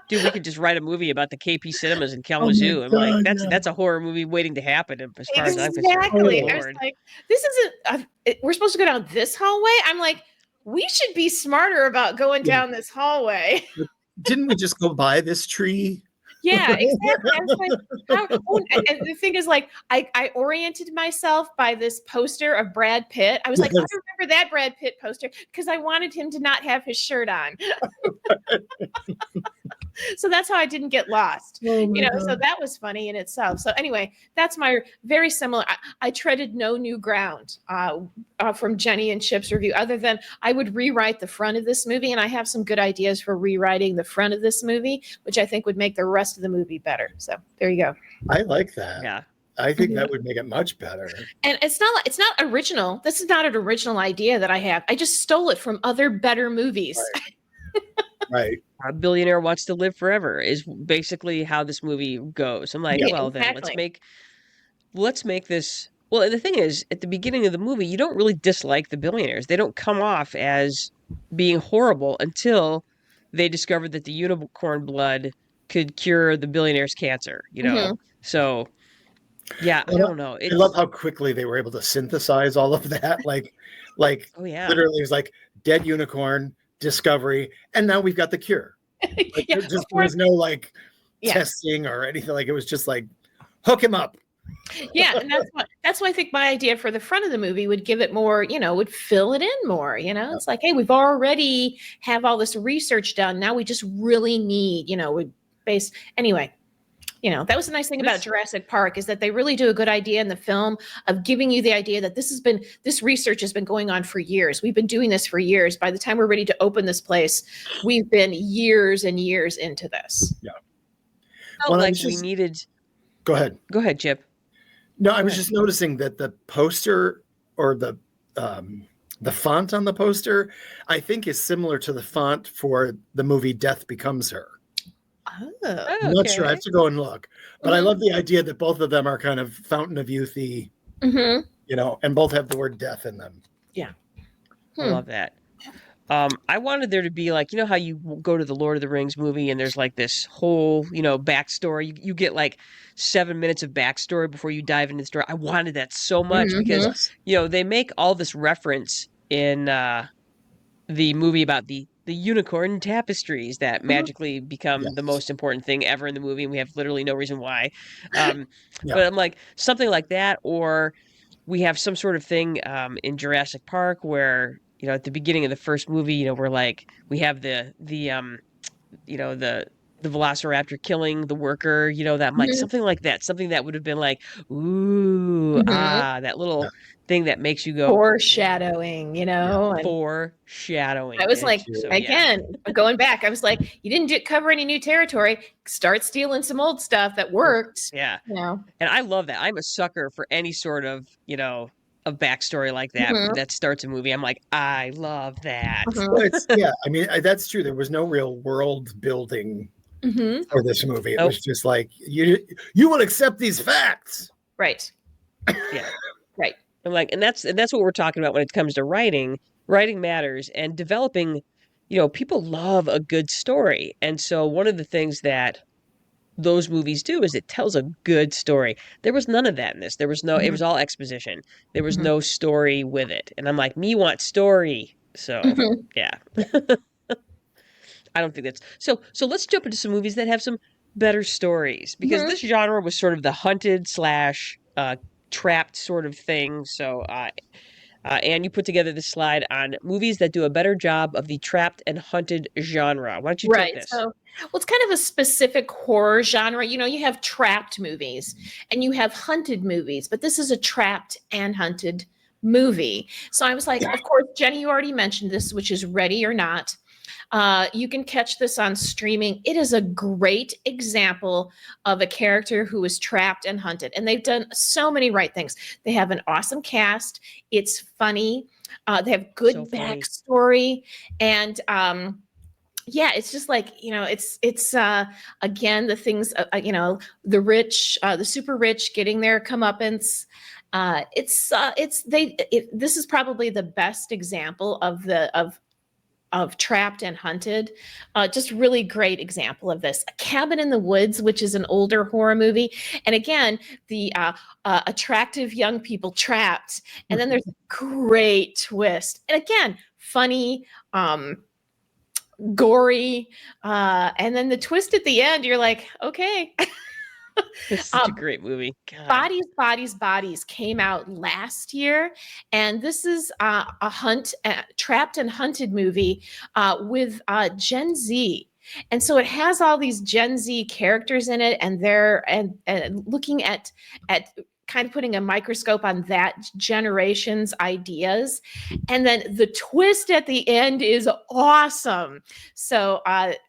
Dude, we could just write a movie about the KP Cinemas in Kalamazoo. I'm like, that's a horror movie waiting to happen as far as I'm concerned. Exactly. I was like, this isn't, we're supposed to go down this hallway? I'm like, we should be smarter about going down this hallway. Didn't we just go by this tree? Yeah, exactly. I was like, and the thing is, like, I oriented myself by this poster of Brad Pitt. I was like, I Yes. remember that Brad Pitt poster because I wanted him to not have his shirt on. So that's how I didn't get lost. Oh my So God. that was funny in itself. So anyway, that's my very similar. I treaded no new ground from Jenny and Chip's review, other than I would rewrite the front of this movie, and I have some good ideas for rewriting the front of this movie, which I think would make the rest of the movie better. So there you go. I like that. Yeah. I think that would make it much better. And it's not original. This is not an original idea that I have. I just stole it from other better movies. Right. A billionaire wants to live forever is basically how this movie goes. I'm like, Yeah, well, then exactly. let's make this. Well, and the thing is, at the beginning of the movie, you don't really dislike the billionaires. They don't come off as being horrible until they discovered that the unicorn blood could cure the billionaire's cancer. Mhm. So yeah, I don't know. I love how quickly they were able to synthesize all of that. Like Oh yeah. literally, it was like dead unicorn, discovery, and now we've got the cure. Like, Yeah, there was no like Yeah. testing or anything. Like, it was just like hook him up. Yeah, and that's why I think my idea for the front of the movie would give it more, would fill it in more. It's like, hey, we've already have all this research done. Now we just really need, anyway. That was the nice thing about Jurassic Park, is that they really do a good idea in the film of giving you the idea that this research has been going on for years. We've been doing this for years. By the time we're ready to open this place, we've been years and years into this. Yeah. Felt like we needed. Go ahead. Go ahead, Chip. No, I was just noticing that the poster or the font on the poster, I think, is similar to the font for the movie Death Becomes Her. Oh, I'm not sure. I have to go and look. But I love the idea that both of them are kind of Fountain of Youth-y, and both have the word death in them. Yeah. I love that. I wanted there to be like, how you go to the Lord of the Rings movie and there's like this whole, backstory. You get like 7 minutes of backstory before you dive into the story. I wanted that so much because, they make all this reference in the movie about the unicorn tapestries that magically become the most important thing ever in the movie, and we have literally no reason why. But I'm like, something like that, or we have some sort of thing in Jurassic Park where, at the beginning of the first movie, we're like, we have the velociraptor killing the worker, that I'm like, something like that, something that would have been like, ooh, that little thing that makes you go Foreshadowing, and foreshadowing. I was like, So, again, going back, I was like, you didn't cover any new territory. Start stealing some old stuff that worked. Yeah. And I love that. I'm a sucker for any sort of, a backstory like that that starts a movie. I'm like, I love that. Well, I mean, that's true. There was no real world building for this movie. It was just like, you will accept these facts. Right. Yeah. Right. I'm like, and that's what we're talking about when it comes to writing. Writing matters, and developing, people love a good story. And so one of the things that those movies do is it tells a good story. There was none of that in this. There was no, it was all exposition. There was no story with it. And I'm like, me want story. So yeah. I don't think that's so let's jump into some movies that have some better stories, because this genre was sort of the hunted / trapped sort of thing. So Anne, you put together this slide on movies that do a better job of the trapped and hunted genre. Why don't you take this? So, it's kind of a specific horror genre. You have trapped movies and you have hunted movies, but this is a trapped and hunted movie. So I was like, of course, Jenny, you already mentioned this, which is Ready or Not. You can catch this on streaming. It is a great example of a character who is trapped and hunted. And they've done so many right things. They have an awesome cast. It's funny. They have good backstory. And it's just like, it's again, the things, the rich, the super rich getting their comeuppance. This is probably the best example of trapped and hunted. Just really great example of this. A Cabin in the Woods, which is an older horror movie. And again, the attractive young people trapped. And then there's a great twist. And again, funny, gory, and then the twist at the end, you're like, okay. It's such a great movie. God. Bodies came out last year, and this is a trapped and hunted movie with Gen Z. And so it has all these Gen Z characters in it, and they're and looking at kind of putting a microscope on that generation's ideas. And then the twist at the end is awesome. So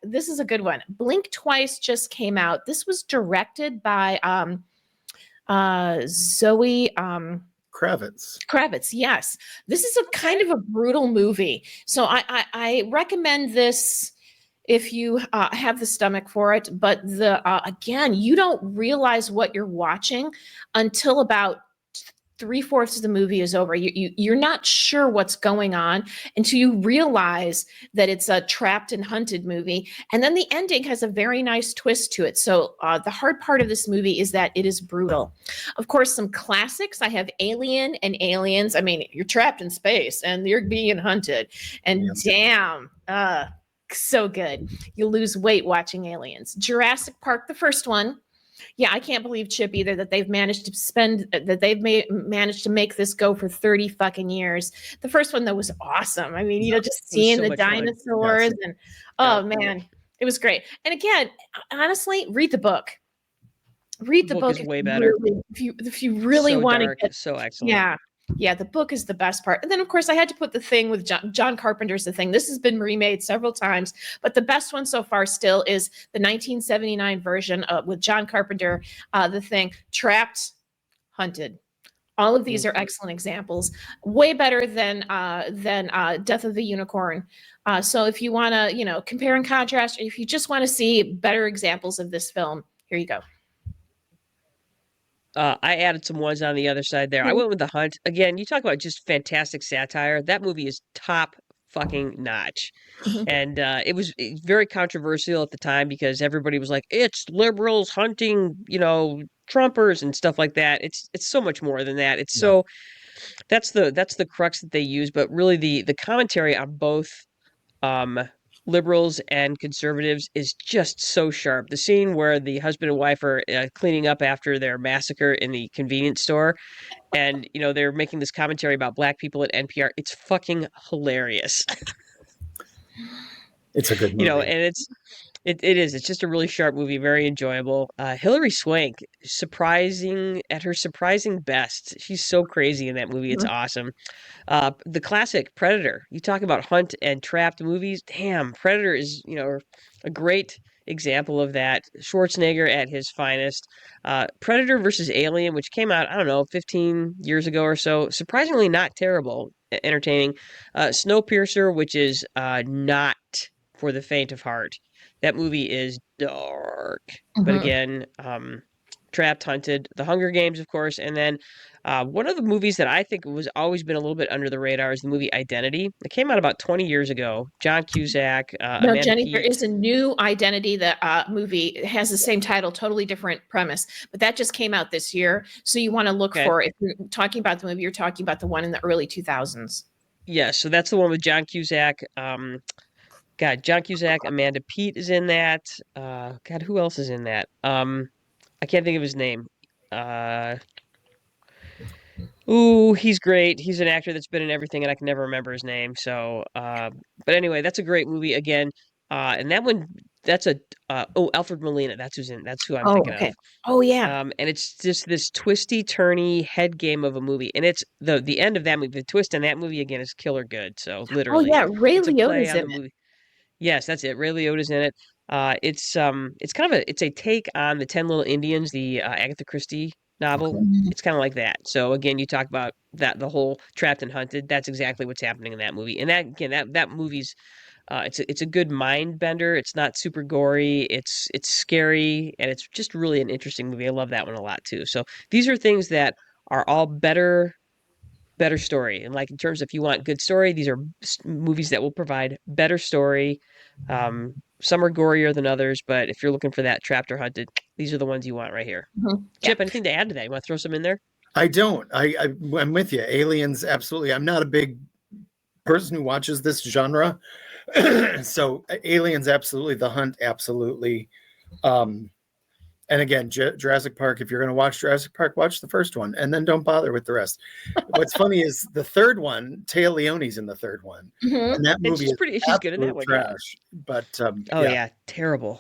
this is a good one. Blink Twice just came out. This was directed by Zoe Kravitz. Yes, this is a kind of a brutal movie. So I recommend this if you have the stomach for it. But again, you don't realize what you're watching until about 3/4 of the movie is over. You're not sure what's going on until you realize that it's a trapped and hunted movie. And then the ending has a very nice twist to it. So the hard part of this movie is that it is brutal. Of course, some classics. I have Alien and Aliens. I mean, you're trapped in space and you're being hunted. And damn, so good. You lose weight watching Aliens. Jurassic Park, the first one. Yeah, I can't believe, Chip, either that they've managed to make this go for 30 fucking years. The first one, though, was awesome. I mean, just seeing so the much fun. dinosaurs and man, it was great. And again, honestly, read the book. Read the book is way better. If you really want to get so excellent. Yeah, the book is the best part. And then, of course, I had to put The Thing with John Carpenter's The Thing. This has been remade several times, but the best one so far still is the 1979 version with John Carpenter, The Thing, Trapped, Hunted. All of these are excellent examples, way better than Death of the Unicorn. So if you want to, compare and contrast, or if you just want to see better examples of this film, here you go. I added some ones on the other side there. I went with The Hunt. Again, you talk about just fantastic satire. That movie is top fucking notch. And it was very controversial at the time because everybody was like, it's liberals hunting, Trumpers and stuff like that. It's so much more than that. It's so that's the crux that they use, but really the commentary on both liberals and conservatives is just so sharp. The scene where the husband and wife are cleaning up after their massacre in the convenience store, and they're making this commentary about black people at NPR. It's fucking hilarious. It's a good movie. And it is. It's just a really sharp movie, very enjoyable. Hilary Swank, surprising at her surprising best. She's so crazy in that movie. It's awesome. The classic Predator. You talk about hunt and trapped movies. Damn, Predator is, a great example of that. Schwarzenegger at his finest. Predator versus Alien, which came out, I don't know, 15 years ago or so. Surprisingly not terrible, entertaining. Snowpiercer, which is not for the faint of heart. That movie is dark. But again, Trapped, Hunted, The Hunger Games, of course, and then one of the movies that I think was always been a little bit under the radar is the movie Identity. It came out about 20 years ago. John Cusack. No, Amanda Jenny, Peet. there is a new Identity that movie. It has the same title, totally different premise, but that just came out this year. So you want to look for, if you're talking about the movie, you're talking about the one in the early 2000s. Yeah, so that's the one with John Cusack. John Cusack, Amanda Peet is in that. Who else is in that? I can't think of his name. He's great. He's an actor that's been in everything, and I can never remember his name. So, but anyway, that's a great movie again. And that one, that's Alfred Molina. That's who I'm thinking of. Oh yeah. And it's just this twisty, turny head game of a movie, and it's the end of that movie. The twist in that movie again is killer good. So literally, oh yeah, Ray it's a play Liotta's on in the it. movie. Yes, that's it. Ray Liotta's in it. It's kind of it's a take on the 10 Little Indians, the Agatha Christie novel. It's kind of like that. So again, you talk about the whole trapped and hunted. That's exactly what's happening in that movie. And that movie's it's a good mind bender. It's not super gory. It's scary, and it's just really an interesting movie. I love that one a lot too. So these are things that are all better story. And like in terms of if you want good story, these are movies that will provide better story. Some are gorier than others, but if you're looking for that trapped or hunted, these are the ones you want right here. Chip, anything to add to that? You want to throw some in there? I don't. I'm with you. Aliens, absolutely. I'm not a big person who watches this genre, So Aliens, absolutely. The Hunt, absolutely. And again, Jurassic Park, if you're going to watch Jurassic Park, watch the first one and then don't bother with the rest. What's funny is the third one, Taya Leone's in the third one. Mhm. And that And movie she's is she's good in that absolute one. Yeah. trash. But Oh yeah, terrible.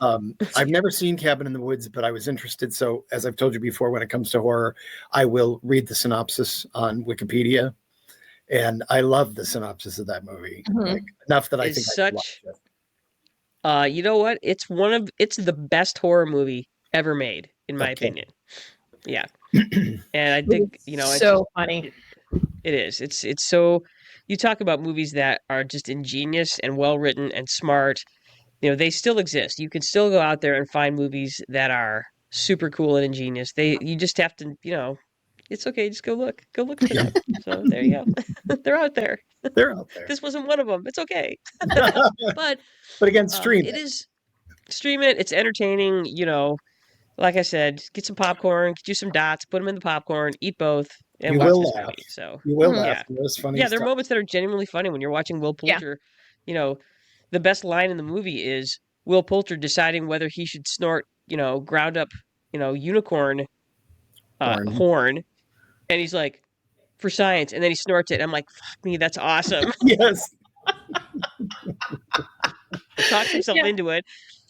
I've never seen Cabin in the Woods, but I was interested. So as I've told you before, when it comes to horror, I will read the synopsis on Wikipedia. And I love the synopsis of that movie. Mhm. Like, enough that I It's think I should such- watch it. You know what? It's the best horror movie ever made, in my Okay. opinion. Yeah. And I think, it's so funny. it is. It's so you talk about movies that are just ingenious and well written and smart. They still exist. You can still go out there and find movies that are super cool and ingenious. You just have to, it's okay, just go look. Go look for them. So there you go. They're out there. They're out there. This wasn't one of them. It's okay. But again, stream it it. is stream it. It's entertaining, like I said, get some popcorn, get you some dots, put them in the popcorn, eat both, and You watch will this laugh. movie. So You will Mhm. laugh. There's funny yeah, there are stuff. moments that are genuinely funny when you're watching Will Yeah. Poulter. The best line in the movie is Will Poulter deciding whether he should snort, ground up, unicorn horn, and he's like, for science, and then he snorts it. And I'm like, fuck me, that's awesome. Yes. He talks himself Yeah. into it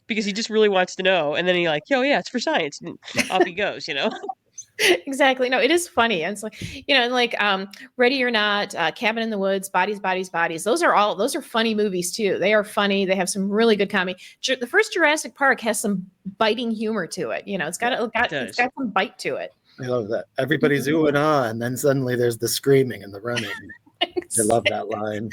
because he just really wants to know, and then he like, oh yeah, it's for science, and off he goes. Exactly. No, it is funny. And it's like, Ready or Not, Cabin in the Woods, Bodies, Bodies, Bodies. Those are funny movies too. They are funny. They have some really good comedy. The first Jurassic Park has some biting humor to it. It's got some bite to it. I love that. Everybody's ooh and ah, and then suddenly there's the screaming and the running. I love that line.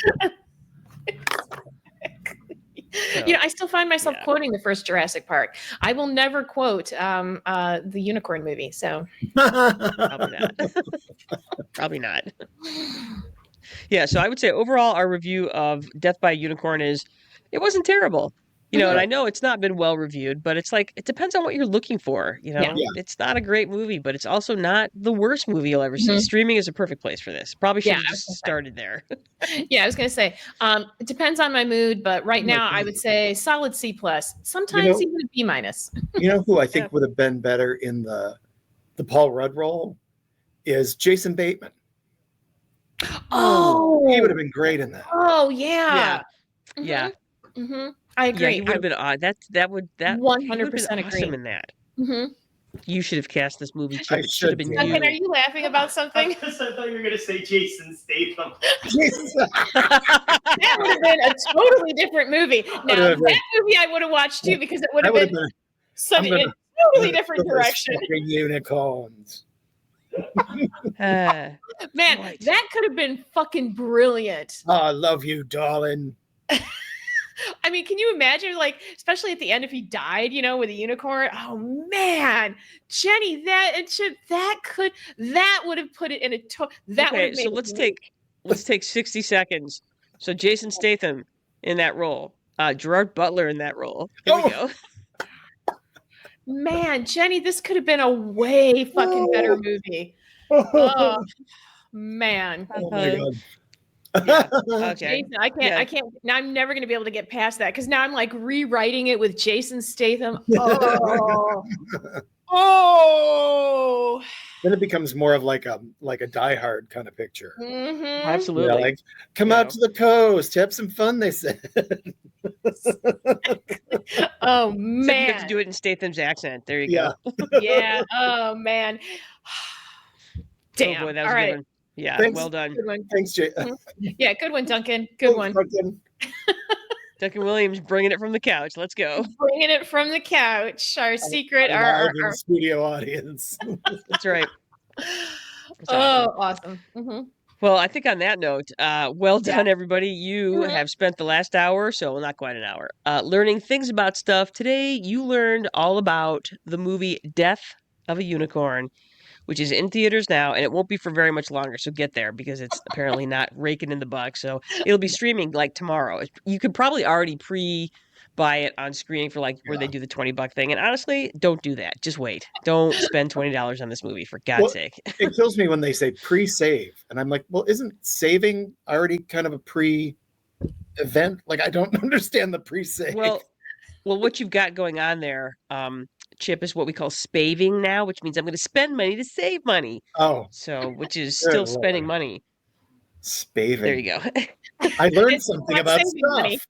I still find myself quoting the first Jurassic Park. I will never quote the unicorn movie. So Probably not. Probably not. Yeah, so I would say overall our review of Death by a Unicorn is it wasn't terrible. And I know it's not been well reviewed, but it's like it depends on what you're looking for. Yeah. It's not a great movie, but it's also not the worst movie you'll ever see. Mhm. Streaming is a perfect place for this. Probably should Yeah, have I was just gonna say. started there. Yeah, I was going to say, it depends on my mood, but right now I would say solid C plus, sometimes even a B minus. You know who I think would have been better in the Paul Rudd role is Jason Bateman. Oh, He would have been great in that. Oh yeah. Yeah. Mm-hmm. I agree. Yeah, he would have been odd. That would 100% awesome agree. in that. Mm-hmm. You should have cast this movie. I It should have been should, Duncan, are you. you laughing about something? Because I thought you were going to say Jason Statham. That would have been a totally different movie. Now, have been- that movie I would have watched too because it would That have would have been been some I'm in a gonna- totally different those direction. fucking unicorns. Uh, Man, Right. that could have been fucking brilliant. Oh, I love you, darling. I mean, can you imagine, like, especially at the end if he died, with a unicorn? Oh man, Jenny, that would have put it in a that would okay, have made so it let's take 60 seconds. So Jason Statham in that role, Gerard Butler in that role. Here we go. Man, Jenny, this could have been a way fucking better movie. Oh man. Oh my god. Okay. Jason, I can't. Now I'm never going to be able to get past that because now I'm like rewriting it with Jason Statham. Oh, oh. Then it becomes more of like a Die Hard kind of picture. Mhm. Absolutely. Like, come out to the coast, have some fun, they said. Oh Except you have to man. do it in Statham's accent. There you Yeah. go. Yeah. Oh man. Damn. Oh boy, that was All a right. good one. Yeah, Thanks. well done. Good one. Thanks, Jay. Yeah, good one, Duncan. Good one. Duncan Williams bringing it from the couch. Let's go. Bringing it from the couch. Our secret. Live in the studio audience. That's right. Oh, awesome. Mm-hmm. Well, I think on that note, well done, everybody. You Mhm. have spent the last hour, so well, not quite an hour, learning things about stuff. Today, you learned all about the movie Death of a Unicorn, which is in theaters now, and it won't be for very much longer, so get there because it's apparently not raking in the bucks. So it'll be streaming like tomorrow. You could probably already pre-buy it on screening for like where they do the $20 thing. And honestly, don't do that. Just wait. Don't spend $20 on this movie, for God's sake. It kills me when they say pre-save. And I'm like, well, isn't saving already kind of a pre event? Like, I don't understand the pre-save. Well, what you've got going on there, Chip, is what we call spaving now, which means I'm going to spend money to save money. Oh, So, which is Good still Lord. spending money. spaving. There you go. I learned It's something about about saving stuff. money.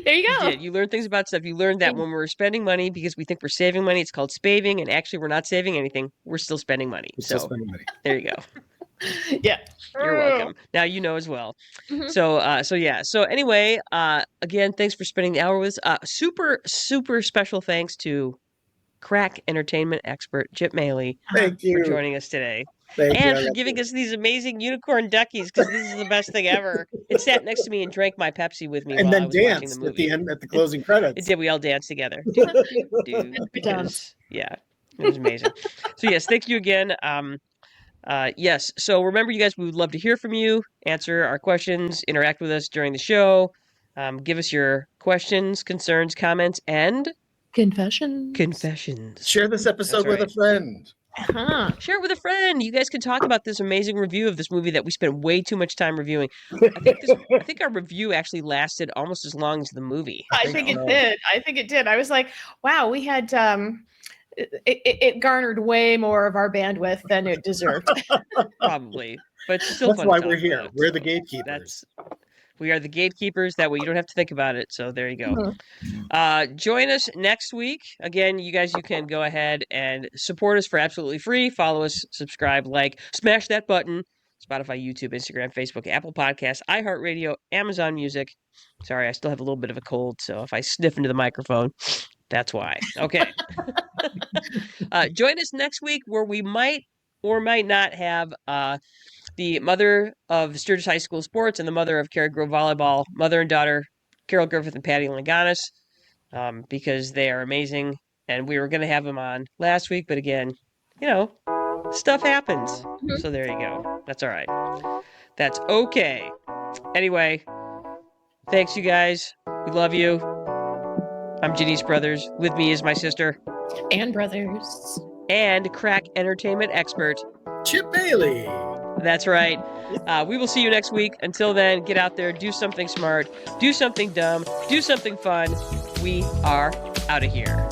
There you You go. did. You learned things about stuff. You learned that when we're spending money because we think we're saving money, it's called spaving, and actually we're not saving anything. We're still spending money. We're still So spending money. there you go. Yeah. You're welcome. Now you know as well. Mhm. So yeah. So anyway, again, thanks for spending the hour with us. Super special thanks to crack entertainment expert Chip Moehle Thank for you. joining us today. Thank you. And I for love giving you. us these amazing unicorn duckies, because this is the best thing ever. It sat next to me and drank my Pepsi with me And while I then was watching the danced movie. at the end at the closing credits. It did. We all danced together. Do, do, do, because, dance. yeah, it was amazing. So, yes, thank you again. Yes, so remember, you guys, we would love to hear from you, answer our questions, interact with us during the show. Give us your questions, concerns, comments, and confessions. Share this episode That's with a right. friend. Huh. Share it with a friend. You guys can talk about this amazing review of this movie that we spent way too much time reviewing. I think our review actually lasted almost as long as the movie. I think so. it did. I think it did. I was like, wow, we had it garnered way more of our bandwidth than it deserved. Probably, but it's still That's fun why to we're talk here. about, We're the so gatekeepers. we are the gatekeepers. That way you don't have to think about it. So there you go. Mhm. Join us next week. Again, you guys, you can go ahead and support us for absolutely free. Follow us, subscribe, like, smash that button. Spotify, YouTube, Instagram, Facebook, Apple Podcasts, iHeartRadio, Amazon Music. Sorry, I still have a little bit of a cold, so if I sniff into the microphone, that's why. Okay. Join us next week where we might or might not have the mother of Sturgis High School sports and the mother of Cary Grove volleyball, mother and daughter, Carol Griffith and Patty Langanis, because they are amazing. And we were going to have them on last week, but again, stuff happens. Mhm. So there you go. That's all right. That's okay. Anyway, thanks, you guys. We love you. I'm Janice Brothers. With me is my sister And brothers. and crack entertainment expert. Chip Moehle. That's right. We will see you next week. Until then, get out there, do something smart, do something dumb, do something fun. We are out of here.